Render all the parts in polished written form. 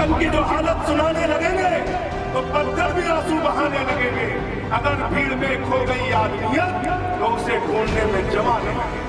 वतन की जो हालत सुनाने लगेंगे तो पत्थर भी आंसू बहाने लगेंगे। अगर भीड़ में खो गई आदमियत तो उसे ढूंढने में जवान लगेंगे।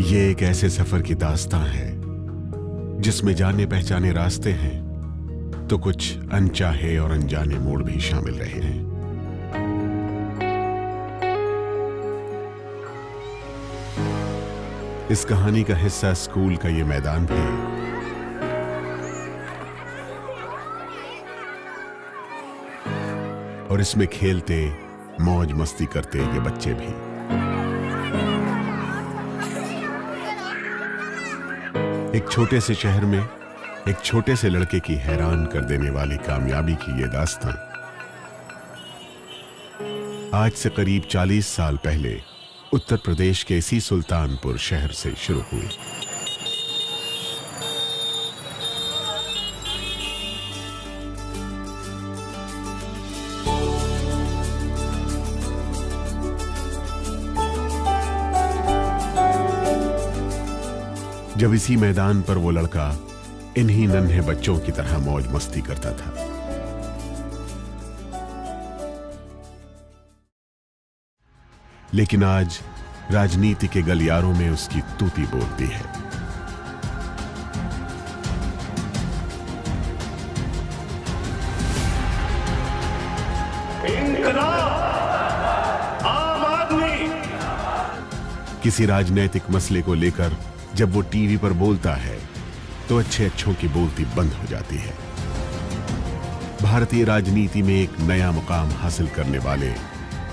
ये एक ऐसे सफर की दास्तां है जिसमें जाने पहचाने रास्ते हैं तो कुछ अनचाहे और अनजाने मोड़ भी शामिल रहे हैं। इस कहानी का हिस्सा स्कूल का ये मैदान भी है और इसमें खेलते मौज मस्ती करते ये बच्चे भी। एक छोटे से शहर में एक छोटे से लड़के की हैरान कर देने वाली कामयाबी की ये दास्तां आज से करीब 40 साल पहले उत्तर प्रदेश के इसी सुल्तानपुर शहर से शुरू हुई। जब इसी मैदान पर वो लड़का इन्हीं नन्हे बच्चों की तरह मौज मस्ती करता था। लेकिन आज राजनीति के गलियारों में उसकी तूती बोलती है। इंकलाब, आम आदमी। किसी राजनीतिक मसले को लेकर जब वो टीवी पर बोलता है तो अच्छे अच्छों की बोलती बंद हो जाती है। भारतीय राजनीति में एक नया मुकाम हासिल करने वाले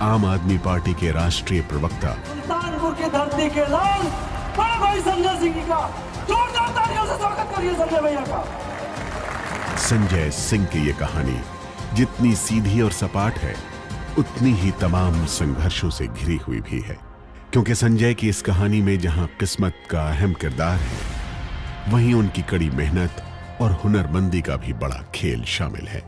आम आदमी पार्टी के राष्ट्रीय प्रवक्ता सुल्तानपुर की धरती के लाल बड़े भाई संजय सिंह का जोरदार तालियों से स्वागत करिए। संजय भैया का संजय सिंह की ये कहानी जितनी सीधी और सपाट है उतनी ही तमाम संघर्षों से घिरी हुई भी है, क्योंकि संजय की इस कहानी में जहां किस्मत का अहम किरदार है वहीं उनकी कड़ी मेहनत और हुनरमंदी का भी बड़ा खेल शामिल है।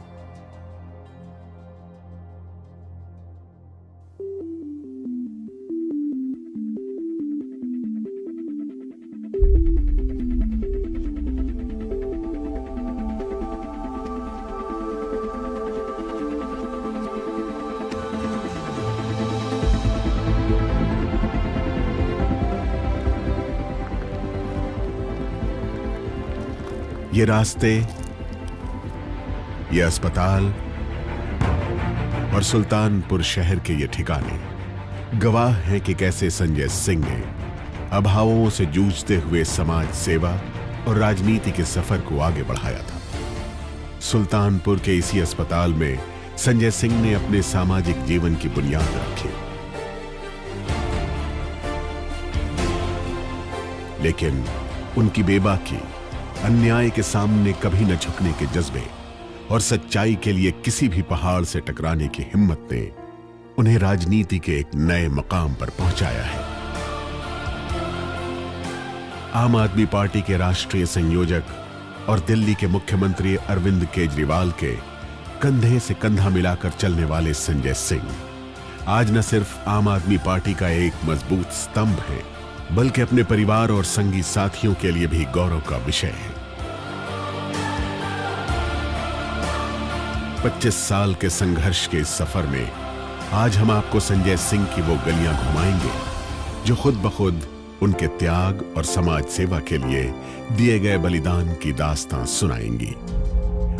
ये रास्ते, ये अस्पताल और सुल्तानपुर शहर के ये ठिकाने गवाह हैं कि कैसे संजय सिंह ने अभावों से जूझते हुए समाज सेवा और राजनीति के सफर को आगे बढ़ाया था। सुल्तानपुर के इसी अस्पताल में संजय सिंह ने अपने सामाजिक जीवन की बुनियाद रखी, लेकिन उनकी बेबाकी, अन्याय के सामने कभी न झुकने के जज्बे और सच्चाई के लिए किसी भी पहाड़ से टकराने की हिम्मत ने उन्हें राजनीति के एक नए मकाम पर पहुंचाया है। आम आदमी पार्टी के राष्ट्रीय संयोजक और दिल्ली के मुख्यमंत्री अरविंद केजरीवाल के कंधे से कंधा मिलाकर चलने वाले संजय सिंह आज न सिर्फ आम आदमी पार्टी का एक मजबूत स्तंभ है, बल्कि अपने परिवार और संगी साथियों के लिए भी गौरव का विषय है। 25 साल के संघर्ष के इस सफर में आज हम आपको संजय सिंह की वो गलियां घुमाएंगे जो खुद ब खुद उनके त्याग और समाज सेवा के लिए दिए गए बलिदान की दास्तां सुनाएंगी।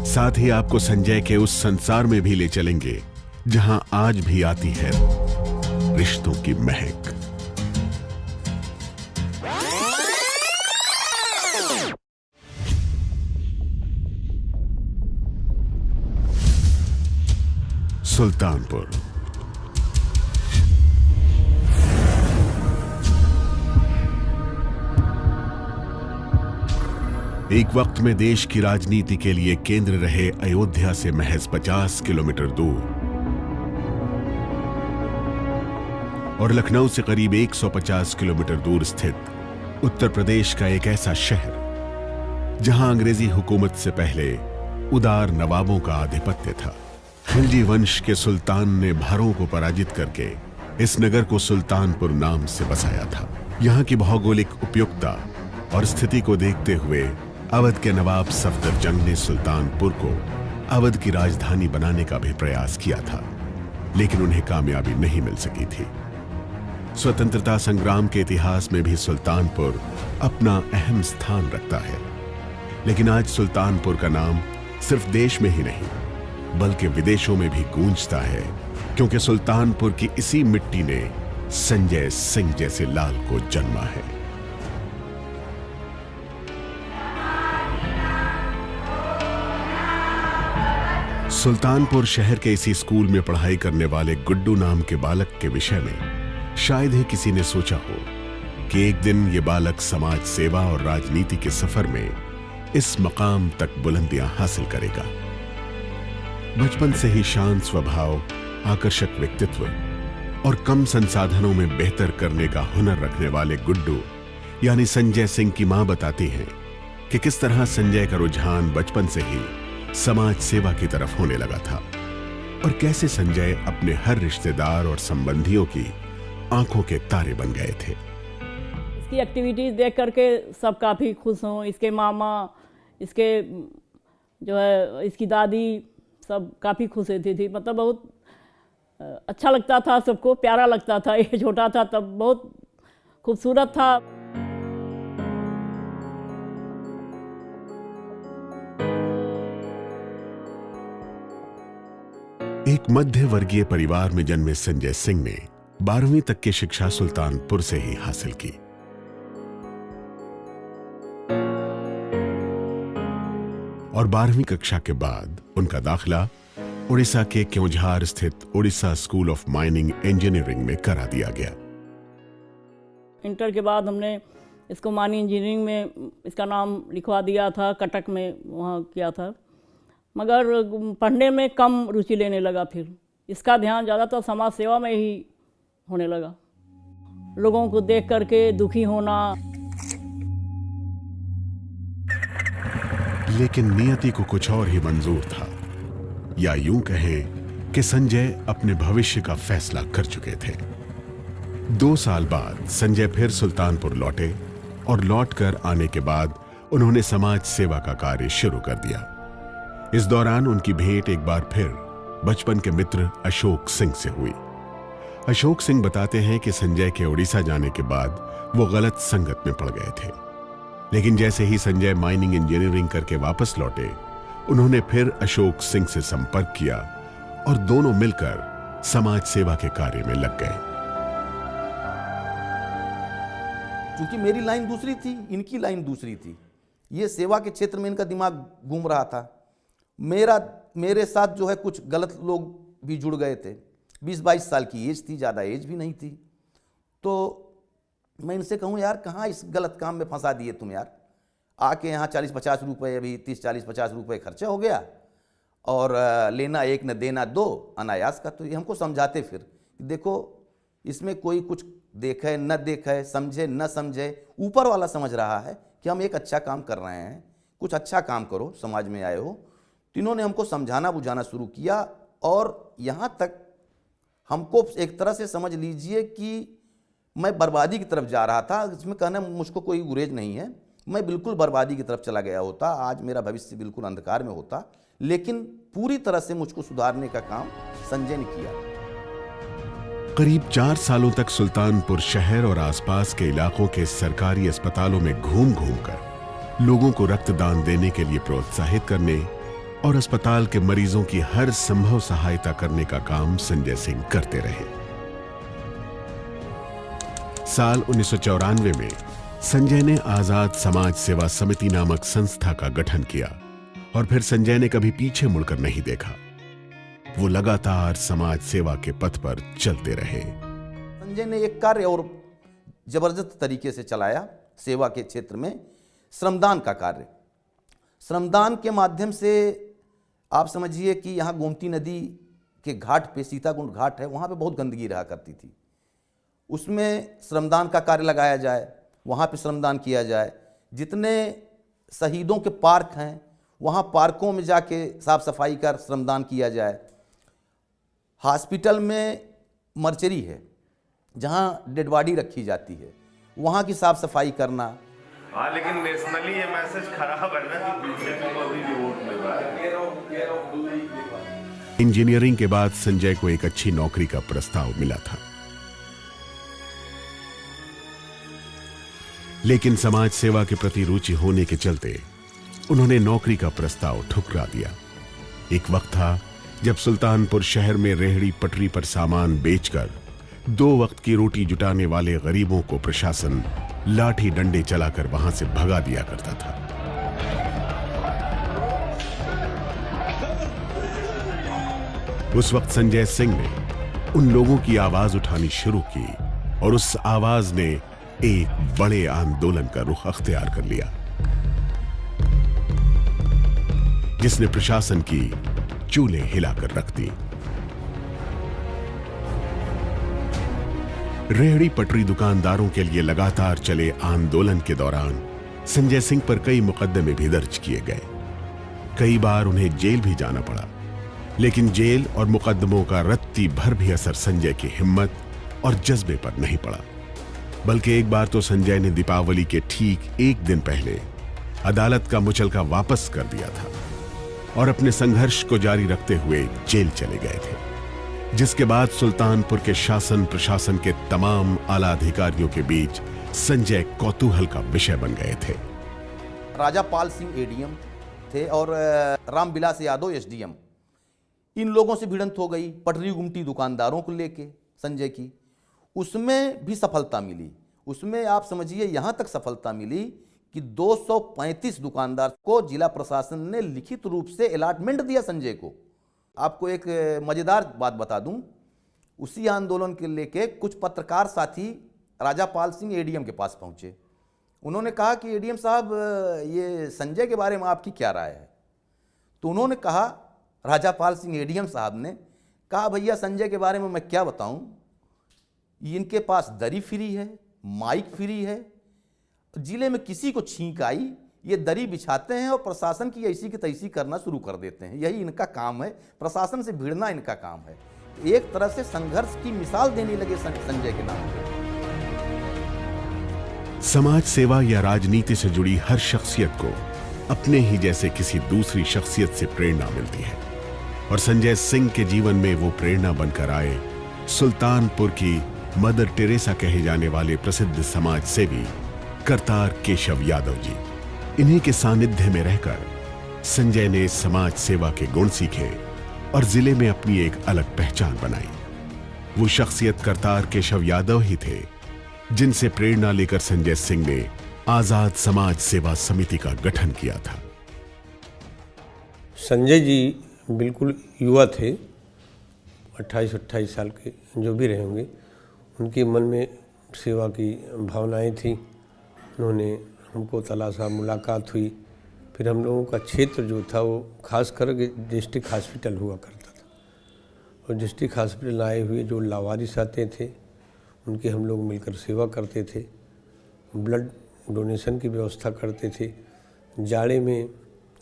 साथ ही आपको संजय के उस संसार में भी ले चलेंगे जहां आज भी आती है रिश्तों की महक। सुल्तानपुर एक वक्त में देश की राजनीति के लिए केंद्र रहे अयोध्या से महज 50 किलोमीटर दूर और लखनऊ से करीब 150 किलोमीटर दूर स्थित उत्तर प्रदेश का एक ऐसा शहर जहां अंग्रेजी हुकूमत से पहले उदार नवाबों का आधिपत्य था। खिलजी वंश के सुल्तान ने भारों को पराजित करके इस नगर को सुल्तानपुर नाम से बसाया था। यहाँ की भौगोलिक उपयुक्तता और स्थिति को देखते हुए अवध के नवाब सफदरजंग ने सुल्तानपुर को अवध की राजधानी बनाने का भी प्रयास किया था, लेकिन उन्हें कामयाबी नहीं मिल सकी थी। स्वतंत्रता संग्राम के इतिहास में भी सुल्तानपुर अपना अहम स्थान रखता है, लेकिन आज सुल्तानपुर का नाम सिर्फ देश में ही नहीं बल्कि विदेशों में भी गूंजता है, क्योंकि सुल्तानपुर की इसी मिट्टी ने संजय सिंह जैसे लाल को जन्मा है। सुल्तानपुर शहर के इसी स्कूल में पढ़ाई करने वाले गुड्डू नाम के बालक के विषय में शायद ही किसी ने सोचा हो कि एक दिन ये बालक समाज सेवा और राजनीति के सफर में इस मकाम तक बुलंदियां हासिल करेगा। बचपन से ही शांत स्वभाव, आकर्षक व्यक्तित्व और कम संसाधनों में बेहतर करने का हुनर रखने वाले गुड्डू यानी संजय सिंह की मां बताती हैं कि किस तरह संजय का रुझान बचपन से ही समाज सेवा की तरफ होने लगा था और कैसे संजय अपने हर रिश्तेदार और संबंधियों की आंखों के तारे बन गए थे। इसकी एक्टिविटीज देख करके सब काफ़ी खुश हों। इसके मामा, इसके जो है इसकी दादी, सब काफ़ी खुश होती थी। मतलब बहुत अच्छा लगता था, सबको प्यारा लगता था। ये छोटा था तब बहुत खूबसूरत था। एक मध्य वर्गीय परिवार में जन्मे संजय सिंह ने 12वीं तक की शिक्षा सुल्तानपुर से ही हासिल की। और 12वीं कक्षा के बाद उनका दाखिला उड़ीसा के क्योंझार स्थित Orissa school of mining engineering में करा दिया गया। इंटर के बाद हमने इसको माइनिंग इंजीनियरिंग में इसका नाम लिखवा दिया था, कटक में वहाँ किया था, मगर पढ़ने में कम रुचि लेने लगा। फिर इसका ध्यान ज़्यादातर समाज सेवा में ही होने लगा। लोगों को देख करके दुखी होना। लेकिन नियति को कुछ और ही मंजूर था, या यूं कहें कि संजय अपने भविष्य का फैसला कर चुके थे। 2 साल बाद संजय फिर सुल्तानपुर लौटे और लौटकर आने के बाद उन्होंने समाज सेवा का कार्य शुरू कर दिया। इस दौरान उनकी भेंट एक बार फिर बचपन के मित्र अशोक सिंह से हुई। अशोक सिंह बताते हैं कि संजय के उड़ीसा जाने के बाद वो गलत संगत में पड़ गए थे, लेकिन जैसे ही संजय माइनिंग इंजीनियरिंग करके वापस लौटे, उन्होंने फिर अशोक सिंह से संपर्क किया और दोनों मिलकर समाज सेवा के कार्य में लग गए। क्योंकि मेरी लाइन दूसरी थी, इनकी लाइन दूसरी थी। ये सेवा के क्षेत्र में इनका दिमाग घूम रहा था। मेरे साथ जो है कुछ गलत लोग भी जुड़ गए थे। 20-22 साल की एज थी, ज़्यादा एज भी नहीं थी। तो मैं इनसे कहूँ यार कहाँ इस गलत काम में फंसा दिए तुम यार। आके यहाँ 40-50 रुपये, अभी 30-40-50 रुपये खर्चा हो गया और लेना एक न देना दो अनायास का। तो ये हमको समझाते फिर देखो इसमें कोई कुछ देखे न देखे, समझे न समझे, ऊपर वाला समझ रहा है कि हम एक अच्छा काम कर रहे हैं, कुछ अच्छा काम करो, समाज में आए हो। तो इन्होंने हमको समझाना बुझाना शुरू किया और यहाँ तक हमको एक तरह से समझ लीजिए कि मैं बर्बादी की तरफ जा रहा था। इसमें कहना मुझको कोई गुरेज नहीं है, मैं बिल्कुल बर्बादी की तरफ चला गया होता। आज मेरा भविष्य बिल्कुल अंधकार में होता, लेकिन पूरी तरह से मुझको सुधारने का काम संजय ने किया। करीब 4 सालों तक सुल्तानपुर शहर और आसपास के इलाकों के सरकारी अस्पतालों में घूम घूम कर लोगों को रक्तदान देने के लिए प्रोत्साहित करने और अस्पताल के मरीजों की हर संभव सहायता करने का काम संजय सिंह करते रहे। साल 1994 में संजय ने आजाद समाज सेवा समिति नामक संस्था का गठन किया और फिर संजय ने कभी पीछे मुड़कर नहीं देखा। वो लगातार समाज सेवा के पथ पर चलते रहे। संजय ने एक कार्य और जबरदस्त तरीके से चलाया सेवा के क्षेत्र में, श्रमदान का कार्य। श्रमदान के माध्यम से आप समझिए कि यहाँ गोमती नदी के घाट पे, सीताकुंड घाट है, वहाँ पे बहुत गंदगी रहा करती थी। उसमें श्रमदान का कार्य लगाया जाए, वहाँ पे श्रमदान किया जाए। जितने शहीदों के पार्क हैं वहाँ पार्कों में जाके साफ सफाई कर श्रमदान किया जाए। हॉस्पिटल में मर्चरी है जहाँ डेड बॉडी रखी जाती है, वहाँ की साफ सफाई करना। हाँ, लेकिन नेशनली ये मैसेज खराब है ना कि बीजेपी को अभी भी वोट मिल रहा है। इंजीनियरिंग के बाद संजय को एक अच्छी नौकरी का प्रस्ताव मिला था, लेकिन समाज सेवा के प्रति रुचि होने के चलते उन्होंने नौकरी का प्रस्ताव ठुकरा दिया। एक वक्त था जब सुल्तानपुर शहर में रेहड़ी पटरी पर सामान बेचकर 2 वक्त की रोटी जुटाने वाले गरीबों को प्रशासन लाठी डंडे चलाकर वहां से भगा दिया करता था। उस वक्त संजय सिंह ने उन लोगों की आवाज उठानी शुरू की और उस आवाज ने एक बड़े आंदोलन का रुख अख्तियार कर लिया, जिसने प्रशासन की चूल्हे हिलाकर रख दी। रेहड़ी पटरी दुकानदारों के लिए लगातार चले आंदोलन के दौरान संजय सिंह पर कई मुकदमे भी दर्ज किए गए। कई बार उन्हें जेल भी जाना पड़ा, लेकिन जेल और मुकदमों का रत्ती भर भी असर संजय की हिम्मत और जज्बे पर नहीं पड़ा। बल्कि एक बार तो संजय ने दीपावली के ठीक 1 दिन पहले अदालत का मुचलका वापस कर दिया था और अपने संघर्ष को जारी रखते हुए जेल चले गए थे, जिसके बाद सुल्तानपुर के शासन प्रशासन के तमाम आला अधिकारियों के बीच संजय कौतूहल का विषय बन गए थे। राजा पाल सिंह एडीएम थे और रामविलास यादव एसडीएम। इन लोगों से भिड़ंत हो गई पटरी गुमटी दुकानदारों को लेके संजय की। उसमें भी सफलता मिली। उसमें आप समझिए यहाँ तक सफलता मिली कि 235 दुकानदार को जिला प्रशासन ने लिखित रूप से अलॉटमेंट दिया संजय को। आपको एक मजेदार बात बता दूं, उसी आंदोलन के लेके कुछ पत्रकार साथी राजा पाल सिंह एडीएम के पास पहुंचे। उन्होंने कहा कि एडीएम साहब, ये संजय के बारे में आपकी क्या राय है? तो उन्होंने कहा, राजा पाल सिंह एडीएम साहब ने कहा, भैया संजय के बारे में मैं क्या बताऊं, इनके पास दरी फ्री है, माइक फ्री है, जिले में किसी को छींक आई ये दरी बिछाते हैं और प्रशासन की ऐसी की तैसी करना शुरू कर देते हैं। यही इनका काम है, प्रशासन से भिड़ना इनका काम है। एक तरह से संघर्ष की मिसाल देने लगे संजय के नाम पे। समाज सेवा या राजनीति से जुड़ी हर शख्सियत को अपने ही जैसे किसी दूसरी शख्सियत से प्रेरणा मिलती है, और संजय सिंह के जीवन में वो प्रेरणा बनकर आए सुल्तानपुर की मदर टेरेसा कहे जाने वाले प्रसिद्ध समाज सेवी करतार केशव यादव जी। इन्हीं के सानिध्य में रहकर संजय ने समाज सेवा के गुण सीखे और जिले में अपनी एक अलग पहचान बनाई। वो शख्सियत करतार केशव यादव ही थे जिनसे प्रेरणा लेकर संजय सिंह ने आजाद समाज सेवा समिति का गठन किया था। संजय जी बिल्कुल युवा थे, 28 साल के जो भी रहे होंगे, उनके मन में सेवा की भावनाएं थी। उन्होंने हमको तलाशा, मुलाकात हुई। फिर हम लोगों का क्षेत्र जो था वो खास करके डिस्ट्रिक्ट हॉस्पिटल हुआ करता था, और डिस्ट्रिक्ट हॉस्पिटल आए हुए जो लावारिस आते थे उनकी हम लोग मिलकर सेवा करते थे। ब्लड डोनेशन की व्यवस्था करते थे। जाड़े में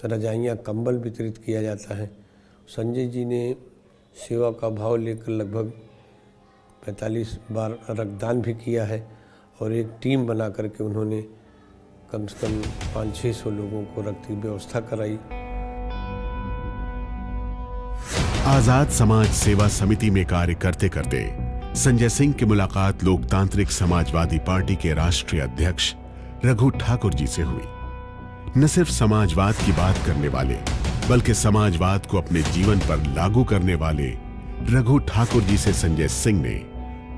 रजाइयाँ, कंबल वितरित किया जाता है। संजय जी ने सेवा का भाव लेकर लगभग 45 बार रक्तदान भी किया है, और एक टीम बना करके उन्होंने कम से कम 500-600 लोगों को रक्त की व्यवस्था कराई। आजाद समाज सेवा समिति में कार्य करते करते संजय सिंह की मुलाकात लोकतांत्रिक समाजवादी पार्टी के राष्ट्रीय अध्यक्ष रघु ठाकुर जी से हुई। न सिर्फ समाजवाद की बात करने वाले बल्कि समाजवाद को अपने जीवन पर लागू करने वाले रघु ठाकुर जी से संजय सिंह ने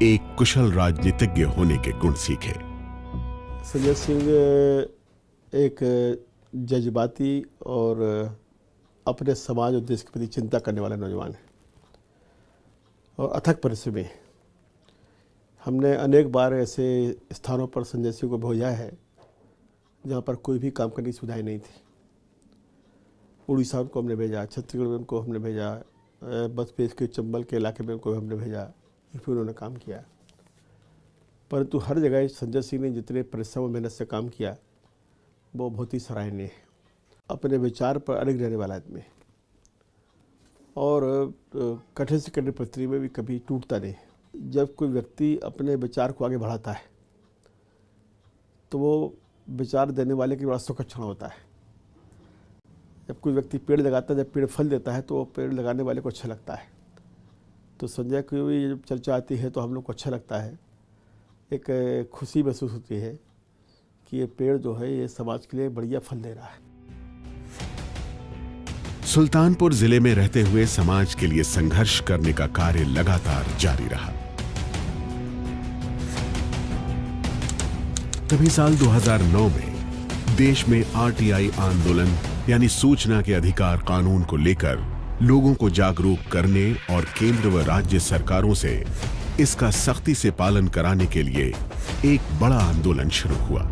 एक कुशल राजनीतिज्ञ होने के गुण सीखे। संजय सिंह एक जज्बाती और अपने समाज और देश के प्रति चिंता करने वाला नौजवान है और अथक परिश्रमी। हमने अनेक बार ऐसे स्थानों पर संजय सिंह को भेजा है जहाँ पर कोई भी काम करने की सुविधाएं नहीं थी। उड़ीसा उनको हमने भेजा, छत्तीसगढ़ में उनको हमने भेजा, बसपेश के चंबल के इलाके में उनको हमने भेजा, फिर उन्होंने काम किया। परंतु हर जगह संजय सिंह ने जितने परिश्रम और मेहनत से काम किया वो बहुत ही सराहनीय है। अपने विचार पर अड़िग रहने वाला आदमी और कठिन से कठिन परिस्थिति में भी कभी टूटता नहीं। जब कोई व्यक्ति अपने विचार को आगे बढ़ाता है तो वो विचार देने वाले की बड़ा सुखद क्षण होता है। जब कोई व्यक्ति पेड़ लगाता है, जब पेड़ फल देता है तो वो पेड़ लगाने वाले को अच्छा लगता है। तो संजय की भी जब चर्चा आती है तो हम लोग को अच्छा लगता है, एक खुशी महसूस होती है कि ये पेड़ जो है ये समाज के लिए बढ़िया फल दे रहा है। सुल्तानपुर जिले में रहते हुए समाज के लिए संघर्ष करने का कार्य लगातार जारी रहा। तभी साल 2009 में देश में आरटीआई आंदोलन यानी सूचना के अधिकार कानून को लेकर लोगों को जागरूक करने और केंद्र व राज्य सरकारों से इसका सख्ती से पालन कराने के लिए एक बड़ा आंदोलन शुरू हुआ।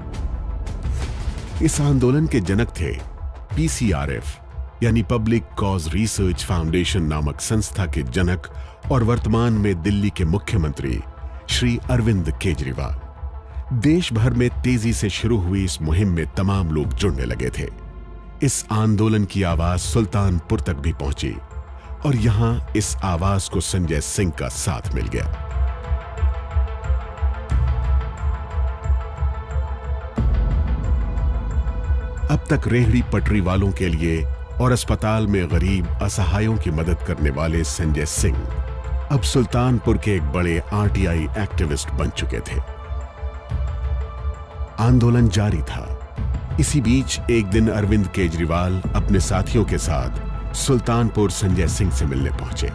इस आंदोलन के जनक थे पीसीआरएफ यानी पब्लिक कॉज रिसर्च फाउंडेशन नामक संस्था के जनक और वर्तमान में दिल्ली के मुख्यमंत्री श्री अरविंद केजरीवाल। देश भर में तेजी से शुरू हुई इस मुहिम में तमाम लोग जुड़ने लगे थे। इस आंदोलन की आवाज सुल्तानपुर तक भी पहुंची और यहां इस आवाज को संजय सिंह का साथ मिल गया। अब तक रेहड़ी पटरी वालों के लिए और अस्पताल में गरीब असहायों की मदद करने वाले संजय सिंह अब सुल्तानपुर के एक बड़े आरटीआई एक्टिविस्ट बन चुके थे। आंदोलन जारी था। इसी बीच एक दिन अरविंद केजरीवाल अपने साथियों के साथ सुल्तानपुर संजय सिंह से मिलने पहुंचे।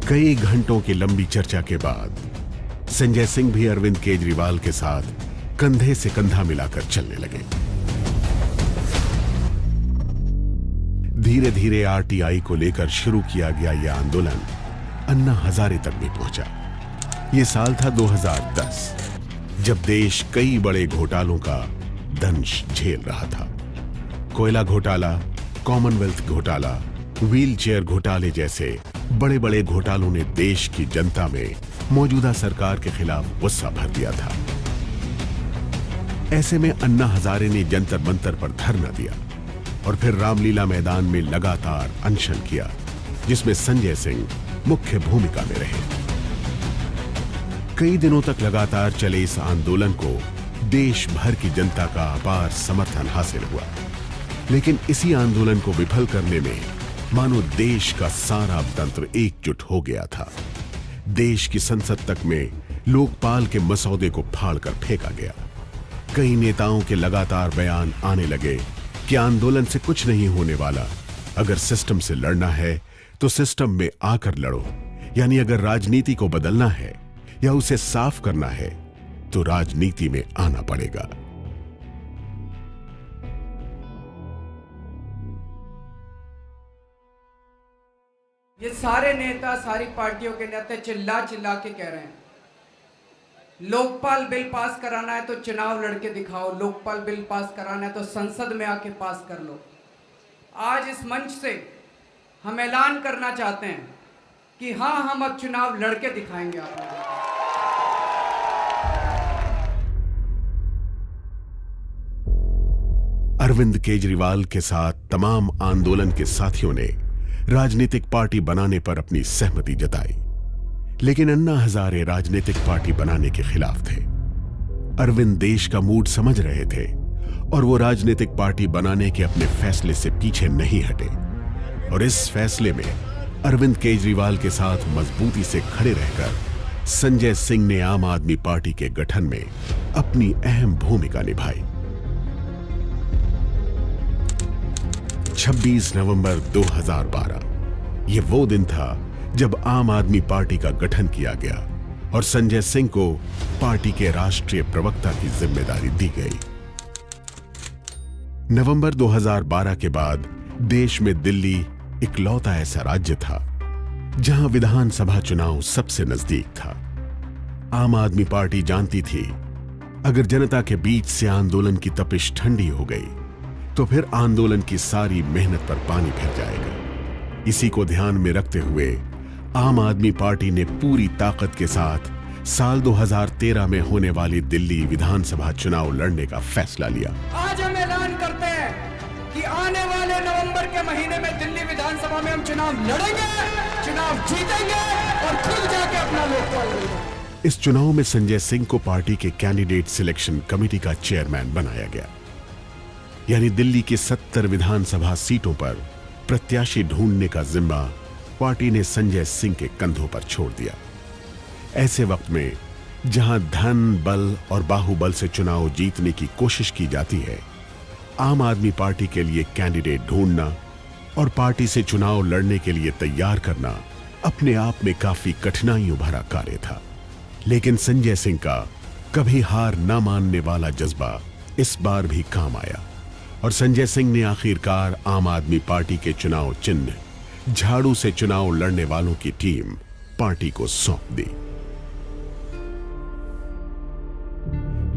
कई घंटों की लंबी चर्चा के बाद संजय सिंह भी अरविंद केजरीवाल के साथ कंधे से कंधा मिलाकर चलने लगे। धीरे धीरे आरटीआई को लेकर शुरू किया गया यह आंदोलन अन्ना हजारे तक भी पहुंचा। यह साल था 2010, जब देश कई बड़े घोटालों का दंश झेल रहा था। कोयला घोटाला, कॉमनवेल्थ घोटाला, व्हील चेयर घोटाले जैसे बड़े बड़े घोटालों ने देश की जनता में मौजूदा सरकार के खिलाफ गुस्सा भर दिया था। ऐसे में अन्ना हजारे ने जंतर मंतर पर धरना दिया और फिर रामलीला मैदान में लगातार अनशन किया, जिसमें संजय सिंह मुख्य भूमिका में रहे। कई दिनों तक लगातार चले इस आंदोलन को देश भर की जनता का अपार समर्थन हासिल हुआ। लेकिन इसी आंदोलन को विफल करने में मानो देश का सारा तंत्र एकजुट हो गया था। देश की संसद तक में लोकपाल के मसौदे को फाड़कर फेंका गया। कई नेताओं के लगातार बयान आने लगे कि आंदोलन से कुछ नहीं होने वाला। अगर सिस्टम से लड़ना है तो सिस्टम में आकर लड़ो, यानी अगर राजनीति को बदलना है या उसे साफ करना है तो राजनीति में आना पड़ेगा। ये सारे नेता, सारी पार्टियों के नेता चिल्ला चिल्ला के कह रहे हैं लोकपाल बिल पास कराना है तो चुनाव लड़के दिखाओ, लोकपाल बिल पास कराना है तो संसद में आके पास कर लो। आज इस मंच से हम ऐलान करना चाहते हैं कि हाँ, हम अब चुनाव लड़के दिखाएंगे आपको। अरविंद केजरीवाल के साथ तमाम आंदोलन के साथियों ने राजनीतिक पार्टी बनाने पर अपनी सहमति जताई, लेकिन अन्ना हजारे राजनीतिक पार्टी बनाने के खिलाफ थे। अरविंद देश का मूड समझ रहे थे और वो राजनीतिक पार्टी बनाने के अपने फैसले से पीछे नहीं हटे। और इस फैसले में अरविंद केजरीवाल के साथ मजबूती से खड़े रहकर संजय सिंह ने आम आदमी पार्टी के गठन में अपनी अहम भूमिका निभाई। 26 नवंबर 2012 ये वो दिन था जब आम आदमी पार्टी का गठन किया गया और संजय सिंह को पार्टी के राष्ट्रीय प्रवक्ता की जिम्मेदारी दी गई। नवंबर 2012 के बाद देश में दिल्ली इकलौता ऐसा राज्य था जहां विधानसभा चुनाव सबसे नजदीक था। आम आदमी पार्टी जानती थी अगर जनता के बीच से आंदोलन की तपिश ठंडी हो गई तो फिर आंदोलन की सारी मेहनत पर पानी फिर जाएगा। इसी को ध्यान में रखते हुए आम आदमी पार्टी ने पूरी ताकत के साथ साल 2013 में होने वाली दिल्ली विधानसभा चुनाव लड़ने का फैसला लिया। आज हम ऐलान करते हैं कि आने वाले नवंबर के महीने में दिल्ली विधानसभा में हम चुनाव लड़ेंगे, चुनाव जीतेंगे और खुद जाके अपना लोकपाल लड़ेंगे। इस चुनाव में संजय सिंह को पार्टी के कैंडिडेट सिलेक्शन कमेटी का चेयरमैन बनाया गया, यानी दिल्ली की 70 विधानसभा सीटों पर प्रत्याशी ढूंढने का जिम्मा पार्टी ने संजय सिंह के कंधों पर छोड़ दिया। ऐसे वक्त में जहां धन, बल और बाहुबल से चुनाव जीतने की कोशिश की जाती है, आम आदमी पार्टी के लिए कैंडिडेट ढूंढना और पार्टी से चुनाव लड़ने के लिए तैयार करना अपने आप में काफी कठिनाइयों भरा कार्य था। लेकिन संजय सिंह का कभी हार न मानने वाला जज्बा इस बार भी काम आया और संजय सिंह ने आखिरकार आम आदमी पार्टी के चुनाव चिन्ह झाड़ू से चुनाव लड़ने वालों की टीम पार्टी को सौंप दी।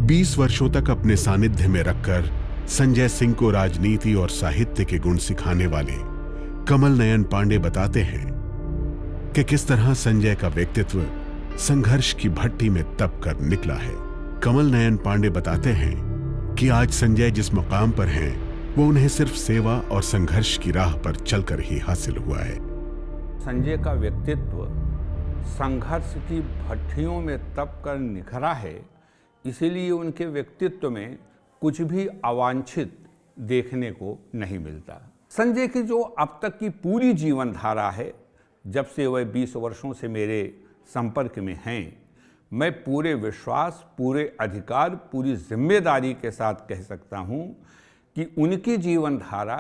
20 वर्षों तक अपने सानिध्य में रखकर संजय सिंह को राजनीति और साहित्य के गुण सिखाने वाले कमल नयन पांडे बताते हैं कि किस तरह संजय का व्यक्तित्व संघर्ष की भट्टी में तप कर निकला है। कमल नयन पांडे बताते हैं कि आज संजय जिस मुकाम पर हैं, वो उन्हें सिर्फ सेवा और संघर्ष की राह पर चलकर ही हासिल हुआ है। संजय का व्यक्तित्व संघर्ष की भट्टियों में तप कर निखरा है, इसीलिए उनके व्यक्तित्व में कुछ भी अवांछित देखने को नहीं मिलता। संजय की जो अब तक की पूरी जीवन धारा है, जब से वह 20 वर्षों से मेरे संपर्क में हैं, मैं पूरे विश्वास, पूरे अधिकार, पूरी जिम्मेदारी के साथ कह सकता हूं कि उनकी जीवन धारा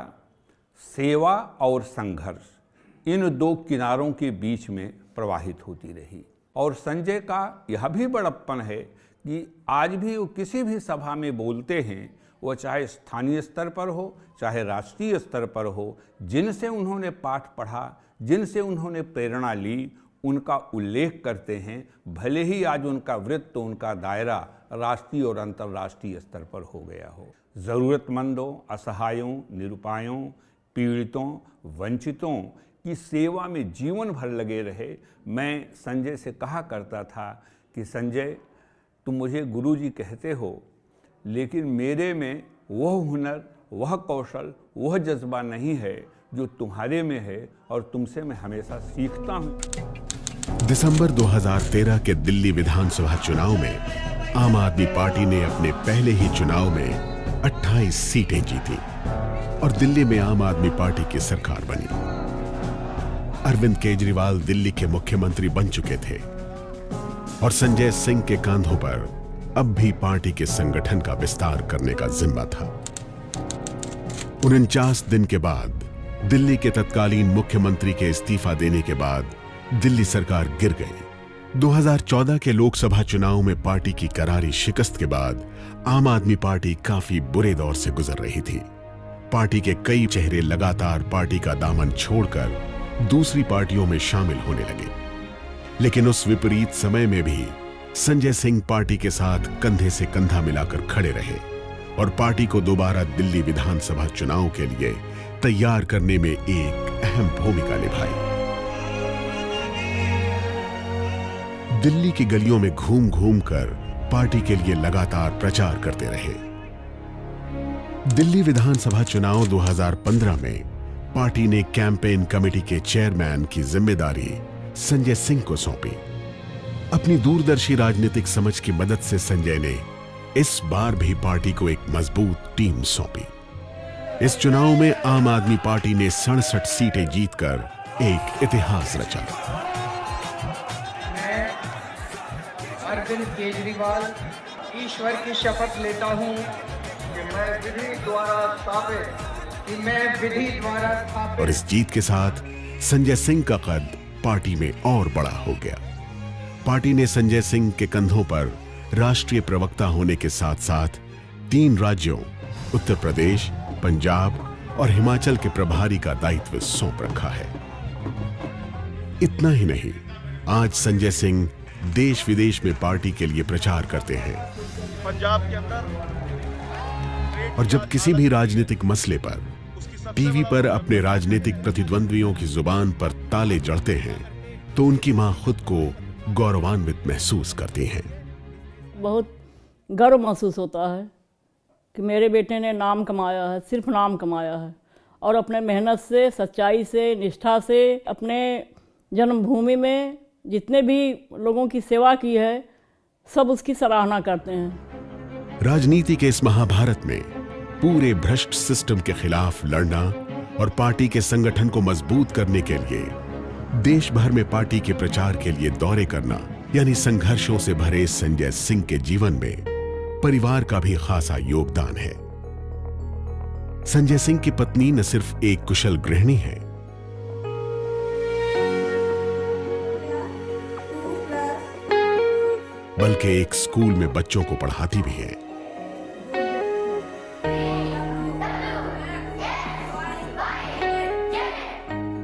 सेवा और संघर्ष इन दो किनारों के बीच में प्रवाहित होती रही। और संजय का यह भी बड़प्पन है कि आज भी वो किसी भी सभा में बोलते हैं, वो चाहे स्थानीय स्तर पर हो चाहे राष्ट्रीय स्तर पर हो, जिनसे उन्होंने पाठ पढ़ा, जिनसे उन्होंने प्रेरणा ली, उनका उल्लेख करते हैं, भले ही आज उनका वृत्त, उनका दायरा राष्ट्रीय और अंतर्राष्ट्रीय स्तर पर हो गया हो। ज़रूरतमंदों, असहायों, निरुपायों, पीड़ितों, वंचितों की सेवा में जीवन भर लगे रहे। मैं संजय से कहा करता था कि संजय, तुम मुझे गुरुजी कहते हो, लेकिन मेरे में वह हुनर, वह कौशल, वह जज्बा नहीं है जो तुम्हारे में है और तुमसे मैं हमेशा सीखता हूँ। दिसंबर 2013 के दिल्ली विधानसभा चुनाव में आम आदमी पार्टी ने अपने पहले ही चुनाव में 28 सीटें जीती और दिल्ली में आम आदमी पार्टी की सरकार बनी। अरविंद केजरीवाल दिल्ली के मुख्यमंत्री बन चुके थे और संजय सिंह के कंधों पर अब भी पार्टी के संगठन का विस्तार करने का जिम्मा था। 49 दिन के बाद दिल्ली के तत्कालीन मुख्यमंत्री के इस्तीफा देने के बाद दिल्ली सरकार गिर गई। 2014 के लोकसभा चुनाव में पार्टी की करारी शिकस्त के बाद आम आदमी पार्टी काफी बुरे दौर से गुजर रही थी। पार्टी के कई चेहरे लगातार पार्टी का दामन छोड़कर दूसरी पार्टियों में शामिल होने लगे, लेकिन उस विपरीत समय में भी संजय सिंह पार्टी के साथ कंधे से कंधा मिलाकर खड़े रहे और पार्टी को दोबारा दिल्ली विधानसभा चुनाव के लिए तैयार करने में एक अहम भूमिका निभाई। दिल्ली की गलियों में घूम घूम कर पार्टी के लिए लगातार प्रचार करते रहे। दिल्ली विधानसभा चुनाव 2015 में पार्टी ने कैंपेन कमेटी के चेयरमैन की जिम्मेदारी संजय सिंह को सौंपी। अपनी दूरदर्शी राजनीतिक समझ की मदद से संजय ने इस बार भी पार्टी को एक मजबूत टीम सौंपी। इस चुनाव में आम आदमी पार्टी ने 67 सीटें जीतकर एक इतिहास रचा। मैं अरविंद केजरीवाल ईश्वर की शपथ लेता हूं कि मैं विधि द्वारा स्थापित और इस जीत के साथ संजय सिंह का कद पार्टी में और बड़ा हो गया। पार्टी ने संजय सिंह के कंधों पर राष्ट्रीय प्रवक्ता होने के साथ साथ 3 राज्यों उत्तर प्रदेश, पंजाब और हिमाचल के प्रभारी का दायित्व सौंप रखा है। इतना ही नहीं, आज संजय सिंह देश विदेश में पार्टी के लिए प्रचार करते हैं। पंजाब के अंदर और जब किसी भी राजनीतिक मसले पर टीवी पर अपने राजनीतिक प्रतिद्वंद्वियों की जुबान पर ताले जड़ते हैं तो उनकी मां खुद को गौरवान्वित महसूस करती हैं। बहुत गर्व महसूस होता है कि मेरे बेटे ने नाम कमाया है, सिर्फ नाम कमाया है, और अपने मेहनत से, सच्चाई से, निष्ठा से अपने जन्मभूमि में जितने भी लोगों की सेवा की है सब उसकी सराहना करते हैं। राजनीति के इस महाभारत में पूरे भ्रष्ट सिस्टम के खिलाफ लड़ना और पार्टी के संगठन को मजबूत करने के लिए देश भर में पार्टी के प्रचार के लिए दौरे करना, यानी संघर्षों से भरे संजय सिंह के जीवन में परिवार का भी खासा योगदान है। संजय सिंह की पत्नी न सिर्फ एक कुशल गृहिणी है, बल्कि एक स्कूल में बच्चों को पढ़ाती भी है।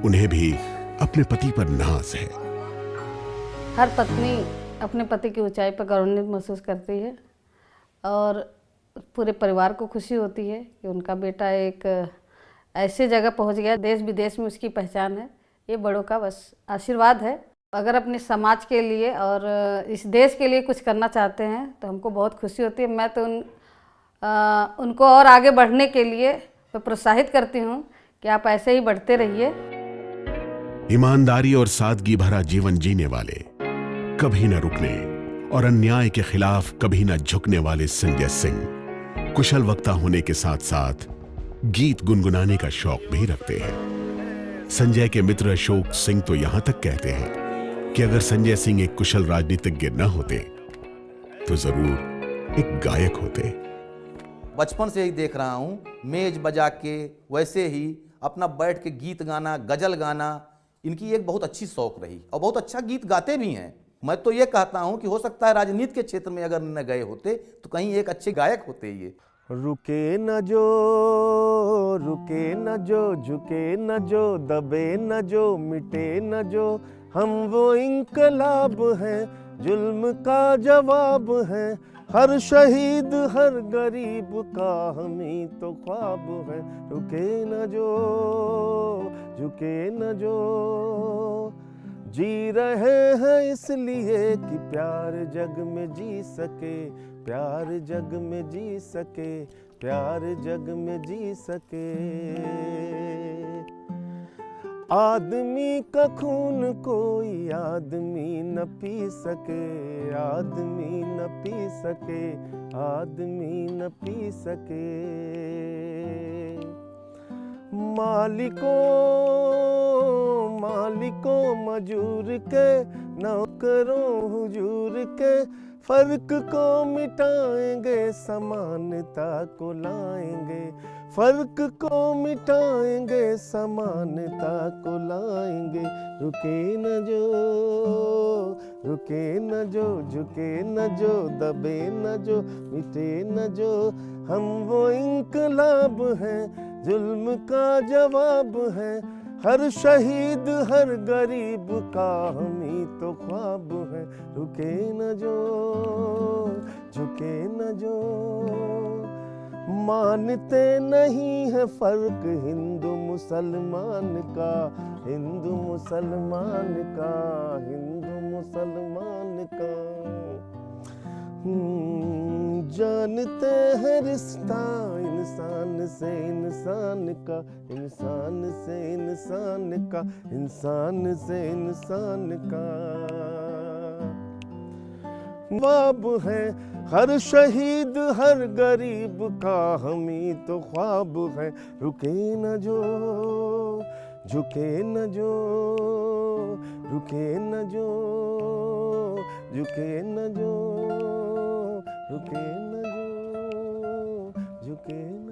उन्हें भी अपने पति पर नाज है। हर पत्नी अपने पति की ऊंचाई पर गौरवान्वित महसूस करती है और पूरे परिवार को खुशी होती है कि उनका बेटा एक ऐसे जगह पहुंच गया, देश विदेश में उसकी पहचान है। ये बड़ों का बस आशीर्वाद है। अगर अपने समाज के लिए और इस देश के लिए कुछ करना चाहते हैं तो हमको बहुत खुशी होती है। मैं तो उनको और आगे बढ़ने के लिए मैं प्रोत्साहित करती हूँ कि आप ऐसे ही बढ़ते रहिए। ईमानदारी और सादगी भरा जीवन जीने वाले, कभी न रुकने और अन्याय के खिलाफ कभी न झुकने वाले संजय सिंह कुशल वक्ता होने के साथ साथ गीत गुनगुनाने का शौक भी रखते हैं। संजय के मित्र अशोक सिंह तो यहां तक कहते हैं कि अगर संजय सिंह एक कुशल राजनीतिज्ञ न होते तो जरूर एक गायक होते। बचपन से ही देख रहा हूँ, मेज बजा के वैसे ही अपना बैठ के गीत गाना, गजल गाना, इनकी एक बहुत अच्छी शौक रही और बहुत अच्छा गीत गाते भी हैं। मैं तो ये कहता हूँ कि हो सकता है राजनीति के क्षेत्र में अगर न गए होते तो कहीं एक अच्छे गायक होते। ये रुके न जो, झुके न जो, दबे न जो, मिटे न जो, हम वो इंकलाब हैं, जुल्म का जवाब है, हर शहीद हर गरीब का हम ही तो ख्वाब है। रुके न जो, झुके न जो, जी रहे हैं इसलिए कि प्यार जग में जी सके, प्यार जग में जी सके, प्यार जग में जी सके। आदमी का खून कोई आदमी न पी सके, आदमी न पी सके, आदमी न पी सके। मालिकों मजूर के, नौकरों हुजूर के, फर्क को मिटाएंगे, समानता को लाएंगे, फर्क को मिटाएंगे, समानता को लाएंगे। रुके न जो, रुके न जो, झुके न जो, दबे न जो, मिटे न जो, हम वो इंकलाब हैं, जुल्म का जवाब है, हर शहीद हर गरीब का हम ही तो ख्वाब है। रुके न जो, झुके न जो, मानते नहीं है फर्क हिंदू मुसलमान का, हिंदू मुसलमान का, हिंदू मुसलमान का। जानते हैं रिश्ता इंसान से इंसान का, इंसान से इंसान का, इंसान से इंसान का। बाब है हर शहीद हर गरीब का हमी तो ख्वाब है, रुके न जो, झुके न जो, रुके न जो, झुके न जो, रुके न जो, झुके न